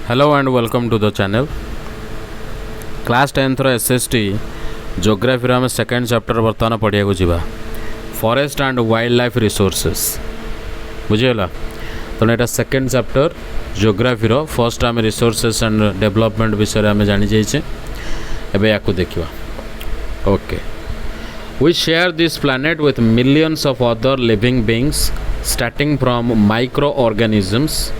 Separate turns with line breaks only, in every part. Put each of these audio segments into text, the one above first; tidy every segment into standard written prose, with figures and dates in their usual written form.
Hello and welcome to the channel. Class 10th रो SST Geography रो second chapter बर्तमान पढ़िया को जीवा forest and wild life resources बुझीगला तो यहाँ सेकेंड चैप्टर जियोग्राफी रो फर्स्ट आम रिसोर्सेस एंड डेवलपमेंट विषय आम जानी जाइए एबे याकू देखिवा okay we share this planet with millions of other living beings starting from microorganisms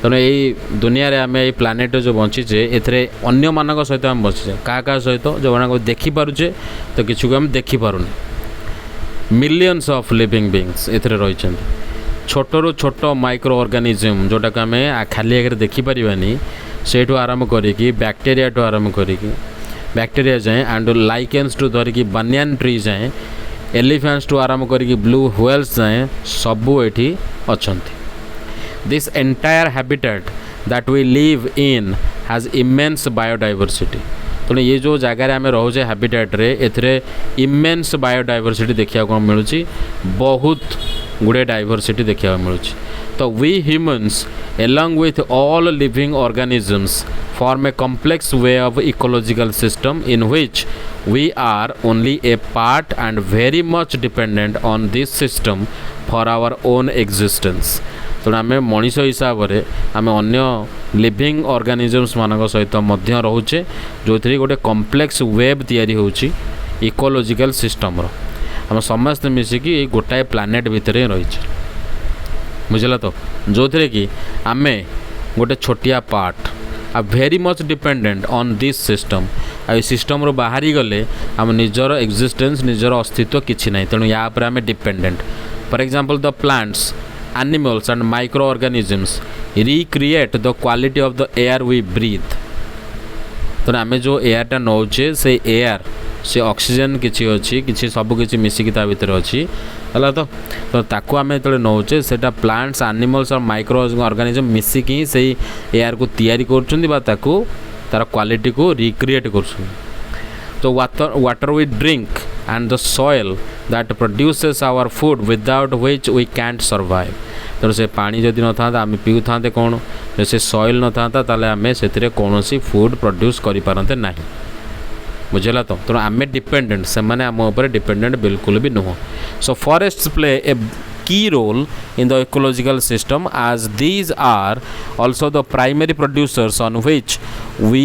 तेणु यही दुनिया रे आम प्लानेट जो बंचीचे ए अन्य मान सहित आम बंचीचे क्या सहित जो मैंने देखिपे तो किसी को आम देखिपारूनी मिलियंस ऑफ लिविंग बीइंग्स ए रही छोटू छोट माइक्रो ऑर्गेनिज्म जोटा को आम खाली आगे देखिपारानी से आरंभ करी बैक्टेरिया ठू आरंभ करी बैक्टेरिया जाए and lichens to धरिकी banyan tree जाए एलिफेंट्स टू आरंभ करी ब्लू व्हेल्स जाए सबू ये अच्छा This entire habitat that we live in has immense biodiversity. तो ये जो जगार आम रोचे हैबिटेट रे एथरे इमेंस बायोडाइवर्सिटी देखा को मिलूँ बहुत गुड़े डाइवर्सिटी देखा मिलूँ तो we humans along with all living organisms form a complex way of ecological system in which we are only a part and very much dependent on this system for our own existence. तेणु आम मनीष हिसाब से आम अन्य living organisms मान सहित रोचे जो थी गोटे कॉम्प्लेक्स वेब तैयारी होची इकोलॉजिकल सिस्टम रो आम समस्त मिसिकी गोटाए प्लानेट भितर रही बुझला तो जो थी कि आम गोटे छोटिया पार्ट आ very much dependent on this system आ सिस्टम रो बाहरी गले आम निजर एक्जिस्टेंस निजर अस्तित्व किछि नहीं तेणु या पर आम dependent for example the plants animals and microorganisms recreate the quality of the air we breathe तो आम जो एयरटा नौचे से एयर से ऑक्सीजन किसी अच्छी किसी सब किसी मिसिकी ता भीतर अच्छी है तो ताकू आम जो नौचे से प्लांट्स एनिमल्स और माइक्रो ऑर्गेनिज्म मिसिकी ही से एयर को तैयारी कर तार क्वालिटी को रिक्रिएट कर तो water we drink and the soil that produces our food without which we can't survive तो से पानी जदि न था आम पीऊ था कौन से सॉइल न था ताले आम से कौन फूड प्रोड्यूस करि पारंते नहीं बुझेला तो आम डिपेंडेंट से माने आम ऊपर डिपेंडेंट बिल्कुल भी नुह so forests play a key role in the ecological system as these are also the primary producers on which we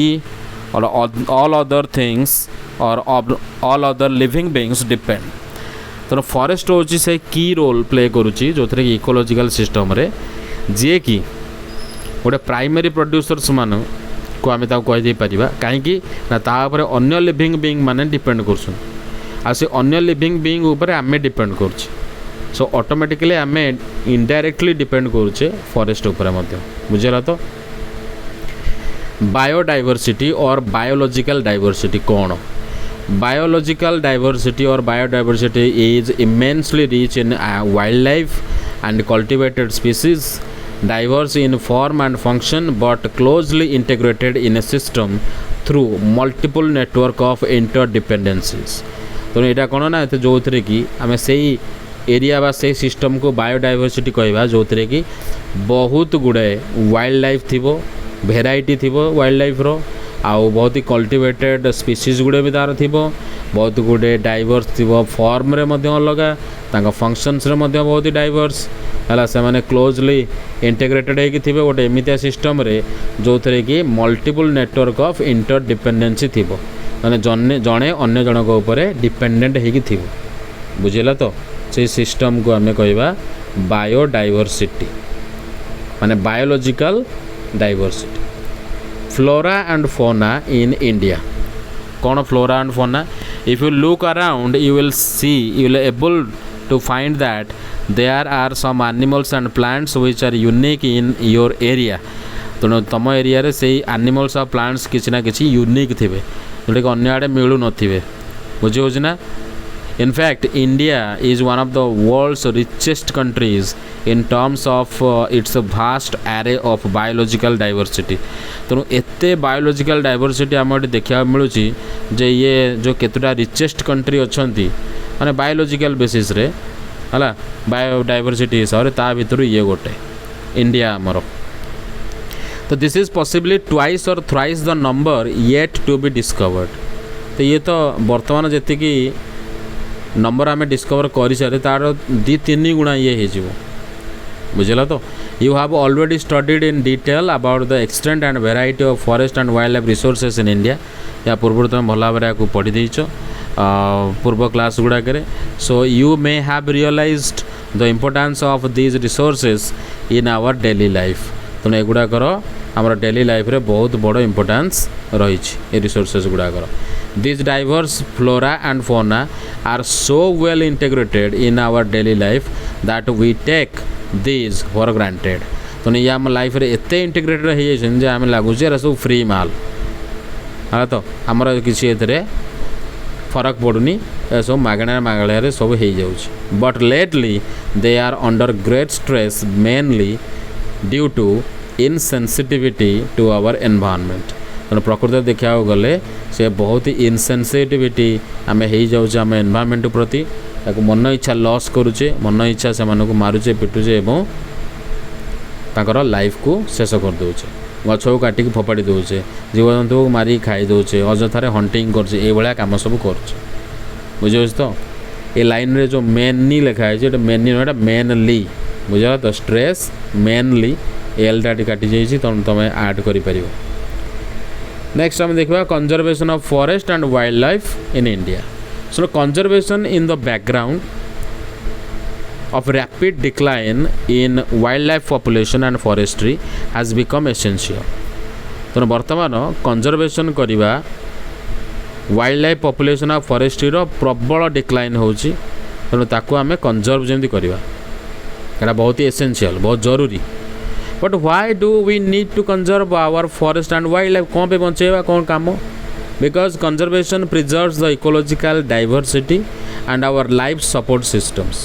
or all other things or all other living beings depend तो forest हूँ से की role play करुच्ची जो थे कि ecological system रे जी कि गोटे प्राइमरी प्रोड्यूसर्स मान को आम कहीदे पार कहीं तापर अन्य लिविंग बीइंग माने डिपेंड कर अन्य लिविंग बीइंग उपर आम डिपेंड कर सो ऑटोमेटिकली आम इनडायरेक्टली डिपेंड करुचे फॉरेस्ट उपर बुझेगा तो बायोडाइवर्सिटी और बायोलॉजिकल डाइवर्सिटी कौन बायोलॉजिकल डाइवर्सिटी और biodiversity is immensely rich in wild life and cultivated species diverse in form and function but closely integrated in A system through multiple network of interdependencies तो यहाँ कौन ना जो थे कि आम से एरिया बा से सिस्टम को बायोडाइवर्सिटी कहवा जो थे कि बहुत गुड़े वाइल्ड लाइफ थी भेराइटी थी वाइल्ड लाइफ रो आउ बहुत ही कल्टिवेटेड स्पीसीज गुड़े भी तार थी बहुत गुड़े डाइवर्स थी फॉर्म रे मध्य अलग फंक्शंस रे मध्य बहुत ही डाइवर्स है से माने क्लोजली इंटीग्रेटेड होगी थे गोटे एमतिया सिस्टम रे जो थे कि मल्टीपल नेटवर्क ऑफ इंटरडिपेंडेंसी थी माने जड़े अन्य जनक उपर डिपेंडेंट होगी थी बुझेगा तो से सिस्टम को आम कहवा बायोडाइवर्सिटी माने biological diversity flora and fauna in India कौन flora and fauna if you look around you will able to find that there are some animals and plants which are unique in your area तेणु तुम area रे से animals और plants किसी ना किसी unique थे जोटा कि अन्य आड़े मिलू नथिबे बुझी होछि ना In fact, India is one of the world's richest countries in terms of its vast array of biological diversity. तो एते बायोलॉजिकल डाइवर्सिटी आम देखा मिलूँ जे ये जो केतुटा रिचेस्ट कंट्री अच्छा माने बायोलॉजिकल बेसिस रे है बायोडाइवर्सिटी हिसाब से ता भीतर ये गोटे इंडिया आमर तो this is possibly twice or thrice the number yet to be discovered. तो ये तो बर्तमान जी नंबर आम डिस्कवर कर सारे तार 2-3 गुणा ये हो बुझल। तो you have already studied in detail about the extent and variety of forest and wild life resources in India. या पूर्व तुम भल भाव में पढ़ी देच पूर्व क्लास गुड़ाक। So you may have realised the importance of these resources in our daily life. तेणु एगुड़ाकर आमर डेली लाइफ रे बहुत बड़ इम्पोर्टेंस रही resources गुड़ाकर। These diverse flora and fauna are so well integrated in our daily life that we take these for granted। तो ये आम लाइफ रे एते इंटीग्रेटेड हो जाए आम लगुच सब फ्री माल हाँ। तो आमर किसी फरक पड़ूनी सब मागणा मागलिया सब हो जाऊँ। But lately they are under great stress mainly due to insensitivity to our environment. तेणु प्रकृति देखा गले से बहुत ही इनसेंसिटिविटी आम हो जाऊे आम एनवायरनमेंट प्रति मन इच्छा लॉस करुचे मन इच्छा से मारुचे पिटुचे एवं ताकर लाइफ को शेष कर दौचे गछ को काटिक फोपाड़ी दौचे जीवजंतु को मारिक खाई दौचे अजथार हंटिंग कर कम सब कर बुझे। तो ये लाइन रे जो मेनली लिखा है मेनली ना मेनली बुझा। तो स्ट्रेस मेनली एलटा काटी जाइए तुम ऐड कर। नेक्स्ट हम देखा conservation of forest and wild life in India. So conservation in the background of rapid decline in wildlife population and forestry has become essential। तो बर्तमान कंजर्वेशन करवा wildlife population of forestry रो प्रबल decline होची। तेणु ताकू आम conserve जमी करवा बहुत ही एसेंशियल बहुत जरूरी। But why do we need to conserve our forest and wild life कौन पे बचेगा कौन काम। Because conservation preserves the ecological diversity and our life support systems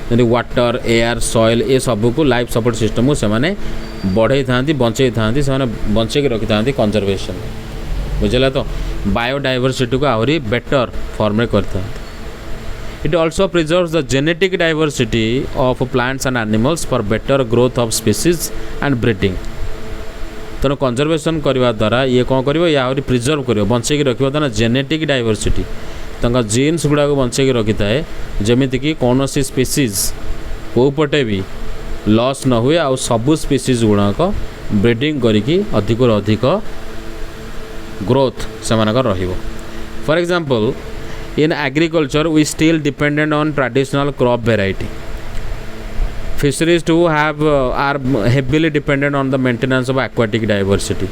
जैसे वाटर एयर सॉइल ये सब को लाइफ सपोर्ट सिस्टम को से बढ़ई था बचे था से बचे रखी था कंजर्वेशन बुझेगा। तो बायोडाइवर्सिटी को आहरी बेटर फॉर्म में करता। It also preserves the genetic diversity of plants and animals for better growth of species and breeding. तेणु कंजर्वेशन करने द्वारा ये कौन कर आहरी प्रिजर्व कर बचे रखा द्वारा जेनेटिक डाइवर्सिटी जीन्स गुड़ाक बचे रखी थाए जमीती कि कौन सी स्पीसीज कोपटे भी लॉस न हुए आ सबू स्पीसीज गुड़ाक ब्रीडिंग करिकी अधिक अधिक ग्रोथ से रहिबो। For example in agriculture we still dependent on traditional crop variety. Fisheries too have are heavily dependent on the maintenance of aquatic diversity.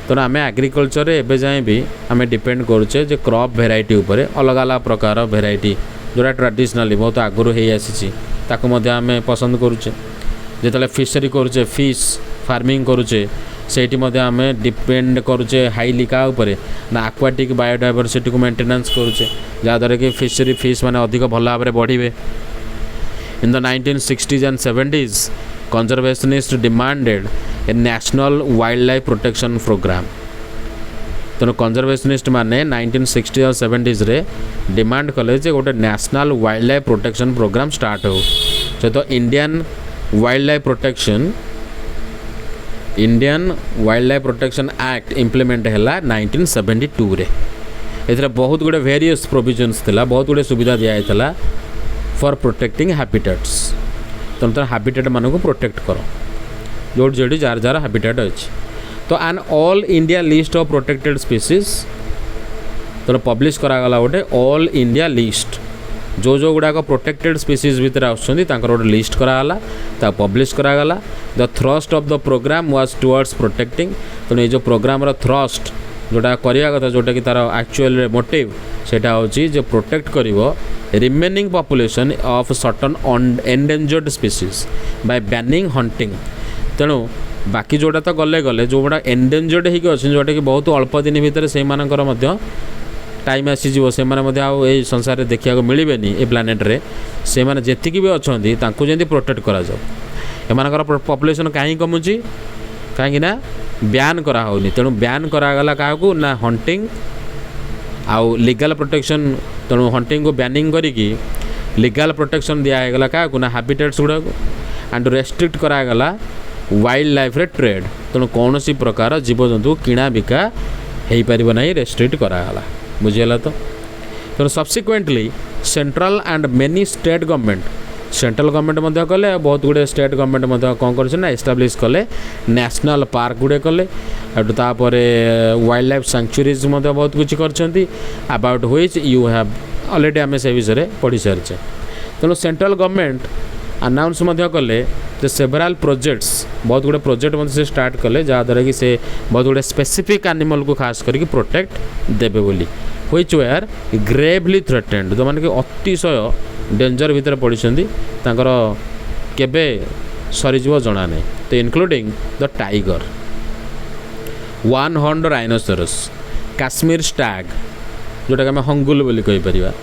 तो आम एग्रीकल्चर एवं जाए भी आम डिपेंड करुचे जे क्रॉप वेराइटी उपर अलग अलग प्रकार वेराइटी जोड़ा ट्रेडिशनली बहुत आगुरी हो आसी आम पसंद करुचे। जिते फिशरी करुचे फिश फार्मिंग करुचे से आम डिपेंड करुचे हाईली क्या उपर ना एक्वाटिक बायोडाइवर्सिटी को मेंटेनेंस करुचे जहाँद्वारा कि फिशरी फिश माने अधिक भल भाव में बढ़े। In the 1960s and 70s conservationists demanded a national wildlife protection program। तेणु कंजर्वेशनिस्ट माने 1960 और 70s रे डिमांड कले जे गोटे national wild life protection programme start हो। तो Indian wild life protection act implement है 1972 रे। एथरा बहुत गुड़े वेरियस प्रोविजन्स थिला बहुत गुड़े सुविधा दिया था फॉर प्रोटेक्टिंग हैबिटेट्स। तुम तो हैबिटेट मान को प्रोटेक्ट करो जोड़ी जार जार हैबिटेट अच्छी। तो an all India list of protected species तो पब्लिश करागला गोटे ऑल इंडिया लिस्ट जो गुड़ाक प्रोटेक्टेड स्पीसीज भितर आसर गोटे लिस्ट करागला पब्लिश करागला। The thrust of the programme was towards protecting. तो ये जो प्रोग्राम थ्रस्ट जोटा करवा कथा जोटा कि तार एक्चुअल मोटिव सेटा होची जो प्रोटेक्ट करिवो remaining population of certain endangered species by banning hunting. तेणु बाकी जोटा तो गले गले जो गुड़ा एंडेंजर्ड होगी अच्छे जोटा कि बहुत अल्प दिन भितर से टाइम आसीजिवो से माने संसार में देखा मिलबे ए प्लानेट रे से माने जेतिकी भी अच्छी तांको जेंती प्रोटेक्ट करा जाओ। एमानकर पॉपुलेशन कहीं कमुची कहीं ना ब्यान करा होनी। तेणु ब्यान करागला क्या ना हंटिंग आउ लीगल प्रोटेक्शन। तेणु हंटिंग को बैनिंग करिकी लीगल प्रोटेक्शन दिगला क्या ना हैबिटेट्स गुड़ा एंड रेस्ट्रिक्ट करागला वाइल्ड लाइफ रे ट्रेड तेणु कौन सी प्रकार जीवजंतु किणा बिका हो पार ना रेस्ट्रिक्ट कराला बुझीगला तो तेणु subsequently central and many state government central government कले बहुत गुड़े स्टेट गवर्नमेंट कौन कर एस्टाब्लीश कले नेशनल पार्क गुड़े कले तापर वाइल्ड लाइफ सैंक्चुरीज बहुत कुछ कर about which you have already आम से विषय पढ़ी सारी तेणु सेंट्रल गवर्नमेंट अनाउंस कले जे सेवराल प्रोजेक्ट्स बहुत गुड़े प्रोजेक्ट से स्टार्ट कले जहाँद्वारा कि से बहुत गुड़े स्पेसिफिक एनिमल को खास करके प्रोटेक्ट देवे बोली व्हिच वेयर ग्रेवली थ्रेटेन्ड जो मैंने कि अतिशय डेंजर भितर पड़ी केबे सरीज जना नहीं तो including the tiger one horn rhinoceros Kashmir Stag जोटा कि आम हंगुल बोली कहीपर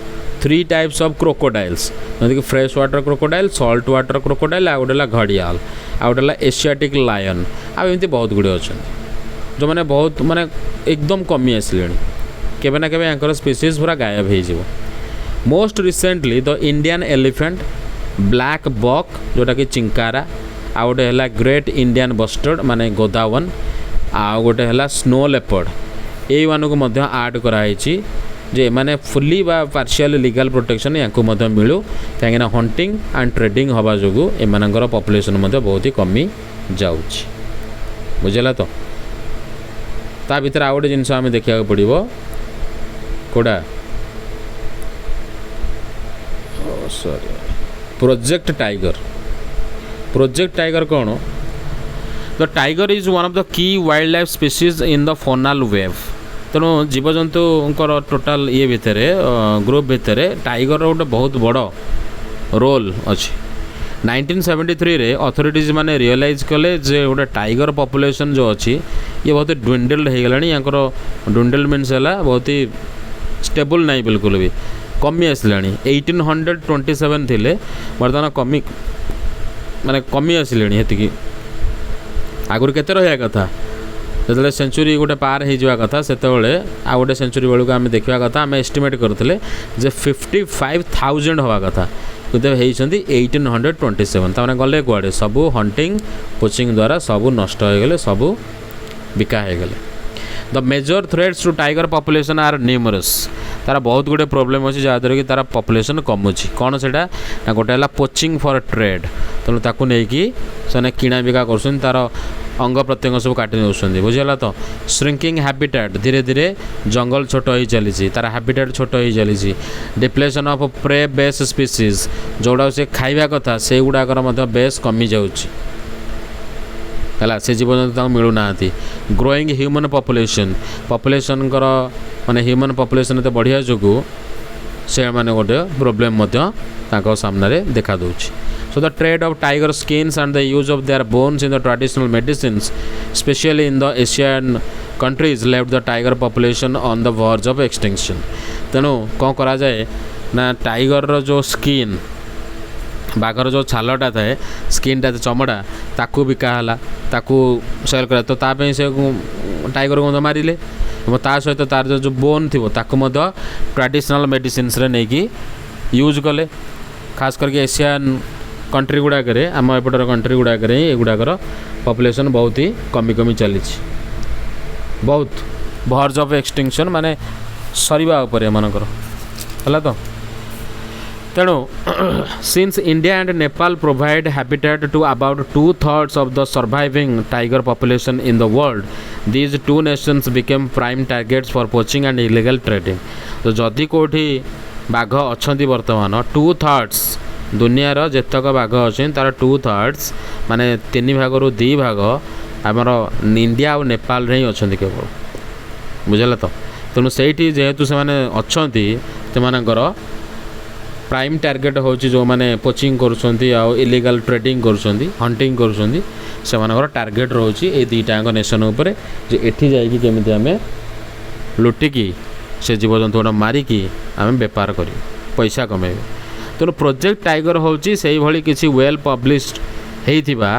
3 टाइप्स ऑफ क्रोकोडाइल्स जैसे कि fresh water crocodile salt water crocodile आ गोटे घड़ियाल आ गोटे एशियाटिक लायन आमती बहुत गुड़े अच्छा जो मैंने बहुत माने एकदम कमी आसिले केबे ना केबे यांकर स्पीसीज पूरा गायब हो most recently the Indian elephant black buck जोटा कि चिंकारा आ गोटे है ग्रेट इंडियन बस्टर्ड माने गोदावन आ गोटे है स्नो लेपर्ड यही मानक आड कराई जे माने फुली बा पार्शियल लीगल प्रोटेक्शन या मिलू कहीं हंटिंग एंड ट्रेडिंग हवा जो एमानकर पॉपुलेशन बहुत ही कमी जाउछि बुझेला तो ता भीतर आ गोटे जिनस आम देखा पड़ो कोड़ा सॉरी प्रोजेक्ट टाइगर कौन the tiger is one of the key wildlife species in the faunal web तेणु जीवजंतुंकर टोटाल ये भितर ग्रुप भितर टाइगर गोटे बहुत बड़ रोल अच्छी 1973 रे अथॉरिटीज माने रियलाइज कले जे गोटे टाइगर पॉपुलेशन जो अच्छी ये बहुत ड्विंडल्ड हो गलानी यांकर ड्विंडल्ड मीन्स है बहुत ही स्टेबल नहीं बिल्कुल भी कमी आसिलानी 1827 थिले बर्तमान कमी माने कमी आसिलानी हेतिकी आगुरी केते रहिया कथा जो सेंचुरी गोटे पार हो कथा से आ गोटे सेंचुरी बेलू आम देखा कथा आम एस्टिमेट करते 55,000 हवा कथा होती 1827 तमें गले कुआड़े सबू हंटिंग पोचिंग द्वारा सबू नष्ट हो गले सबू बिका हो गले the major threats to tiger population are numerous तार बहुत गुड़े प्रोब्लेम अच्छी जहाँद्वारा कि तार पॉपुलेशन कमुची कौन से गोटे है पोचिंग फॉर ट्रेड तेणु ताकू नहीं किणा बिका कर तार अंग प्रत्यंग सब काटि नौकरी बुझीगला तो श्रिंकिंग हैबिटेट धीरे धीरे जंगल छोट हो चली तार हैबिटेट छोट हो चली depletion of prey base species जोड़ा से खाइबा कथा से गुड़ाकर बेस कमी जाउछि है से जीवजंतु मिलूना ग्रोइंग ह्यूमन पॉपुलेशन माने ह्यूमन पॉपुलेशन तो बढ़िया जो से माने गोटे प्रोब्लेम सामने देखा दूची So the trade of tiger skins and the use of their bones in the traditional medicines, especially in the Asian countries, left the tiger population on the verge of extinction. तेणु कौन करा जाए ना tiger रो जो skin बाघर जो छालटा थाए स्किनटा चमड़ा ताकू बिकाला ताकू सेल करा तो तापे से टाइगर को मारिले ता सहित तार जो बोन थी ताकू ट्रेडिशनल मेडिसिन्स रे नहीं कि यूज कले खास करके एशियन कंट्री गुड़ाक आम एपटर कंट्री गुड़ाक युड़ाकर पॉपुलेशन बहुत ही कमी कमी चली बहुत वर्ज ऑफ एक्सटिंक्शन माने सरीबा उपर एमानकर हला तो तेणु since India and Nepal provide habitat to about 2/3 of the surviving tiger population in the world these two nations became prime targets for poaching and illegal trading तो जदि कोठी बाघ अच्छा बर्तमान 2/3 दुनियार जेतक बाघ अच्छे तार 2/3 माने 3 भाग रु 2 भाग आमर इंडिया और नेपाल रे ही अच्छा केवल बुझेगा तो तेणु से जेहेतु से अच्छा से प्राइम टार्गेट हूँ जो मैंने पोचिंग कर इलीगल ट्रेडिंग कर हंटिंग कर टार्गेट रोचे ये दुईटाक नेशन उपर जे एठी जाइए केमी आम लुटिकी से जीवजंतु गुड़ा मारिकी आम बेपार कर पैसा कमे तेणु प्रोजेक्ट टाइगर हूँ से भाई किसी वेल पब्लिश्ड होता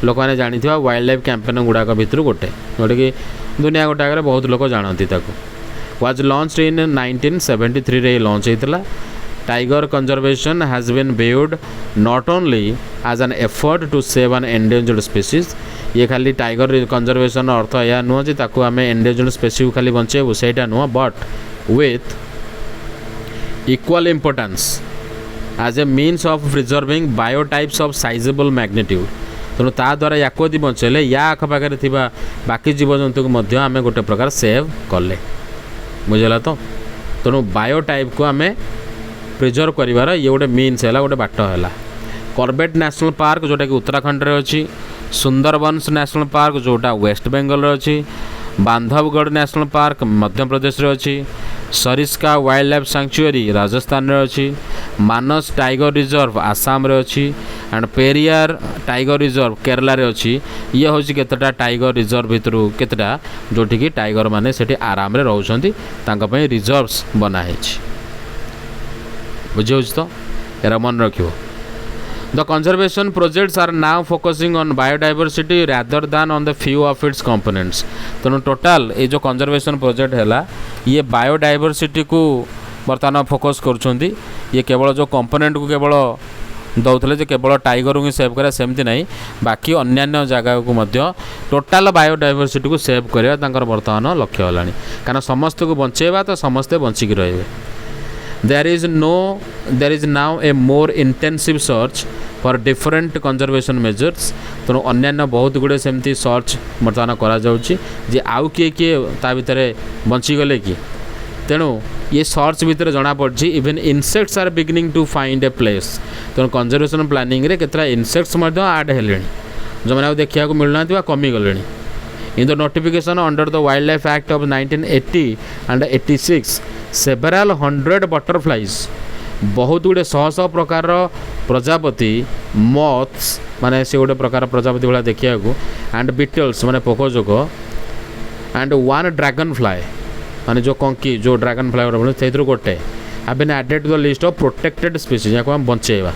लोक मैंने जानी वाइल्ड लाइफ कैंपेन गुड़ाक भितर गोटे जोटा कि दुनिया गोटाक बहुत लोग जानती वाज लॉन्च इन 1973 रे लॉन्च होता tiger conservation has been viewed not only as an effort to save an endangered species ये खाली टाइगर कंजर्वेशन अर्थ यह नुह जे ताकू आम एंडेंजर्ड स्पेसीज खाली बचेबू सेटा नुह but with equal importance as a means of preserving biotypes of sizable magnitude तेणु ता द्वारा या यदि बचेले या आखपाखे थी बाकी जीवजंतु को मध्य आम गोटे प्रकार सेव कले बुझेगा तो तेणु बायोटाइप को आम प्रिजर्व करिवार ये गोटे मीन्स है गोटे बाट है कॉर्बेट नेशनल पार्क जोटा कि उत्तराखंड रे अच्छी सुंदरबन्स नेशनल पार्क जोटा वेस्ट बेंगल अच्छी बांधवगढ़ नेशनल पार्क मध्य प्रदेश रे अच्छी Sariska wild life sanctuary Rajasthan रे अच्छी मानस टाइगर रिजर्व आसाम रे अच्छी and Periyar tiger reserve Kerala रे अच्छी ये हूँ केतटा टाइगर रिजर्व भितर केतटा जोटि कि टाइगर माने सेठी आराम रे रहउछंती तांका पई रिजर्व्स बनाहे बुझे तो यार मन रखियो The conservation projects are now focusing on biodiversity rather than on the few of its components. तेणु टोटाल ये जो कंजर्वेशन प्रोजेक्ट है ये बायोडाइवर्सिटी को बर्तमान फोकस करुँच ये केवल जो कंपोनेंट को केवल दौले जे केवल टाइगर को सेव करा सेमती नहीं बाकी अन्यान्य जगह को मध्य टोटाल बायोडाइवर्सिटी को सेव करवा बर्तमान लक्ष्य होलानी कारण समस्त को बचेबा तो समस्ते बचिक रहे there is now a more intensive search for different conservation measures तेणु अन्यान्य बहुत गुड़े सेमती सर्च बर्तमान करा जाउची जे आउ किए ता भितर बचीगले कि तेणु ये सर्च भितर जना पड़ी even insects are beginning to find a place तेणु कंजर्वेशन प्लानिंग रे केतरा इनसेक्ट्स आड हेले जो मैंने देखा मिलना कमी गले In the notification under the Wildlife Act of 1980 and 86 several hundred butterflies बहुत गुड़े शह प्रकार प्रजापति मथ्स माने से गोटे प्रकार प्रजापति भाया देखा एंड बीटल्स माने पोकजोक एंड वन ड्रैगन फ्लाई माने जो कंकी जो ड्रैगन फ्लाई से गोटे have been added to the list of protected species या बचेवा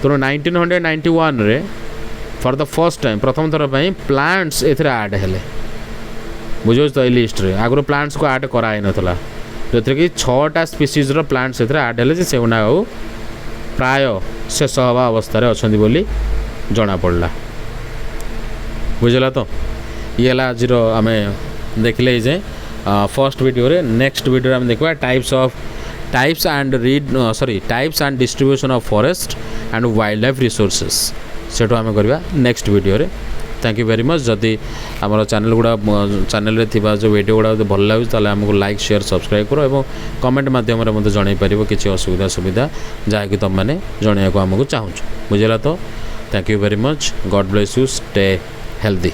तेणु 1991 रे फॉर द फर्स्ट टाइम प्रथम थर पर प्लांट्स एथरे ऐड हेले बुझे तो लिस्ट रे आगुरी प्लांट्स को ऐड कराई नथला जो कि 6टा स्पीसीज रो प्लांट्स एथरे ऐड हेले से गुना प्राय शेष हवा अवस्था रे अछंदी बोली जना पड़ला बुझला तो ये हला आज आम देखले जे फर्स्ट वीडियो रे नेक्स्ट वीडियो आम देखबा types and distribution of forest and wild life resources Sethu आम करवा नेक्स्ट वीडियो रे थैंक यू वेरी मच जदि आम चैनल गुड़ा चैनल रे थिबा जो वीडियो गुड़ा भल लगे ताले हमको लाइक शेयर सब्सक्राइब करो एवं कमेंट माध्यम रे मते जणाई परिबो किछि असुविधा सुविधा जहा कि तुम माने जणाइको हमको चाहूछ बुझला तो thank you very much God bless you stay healthy.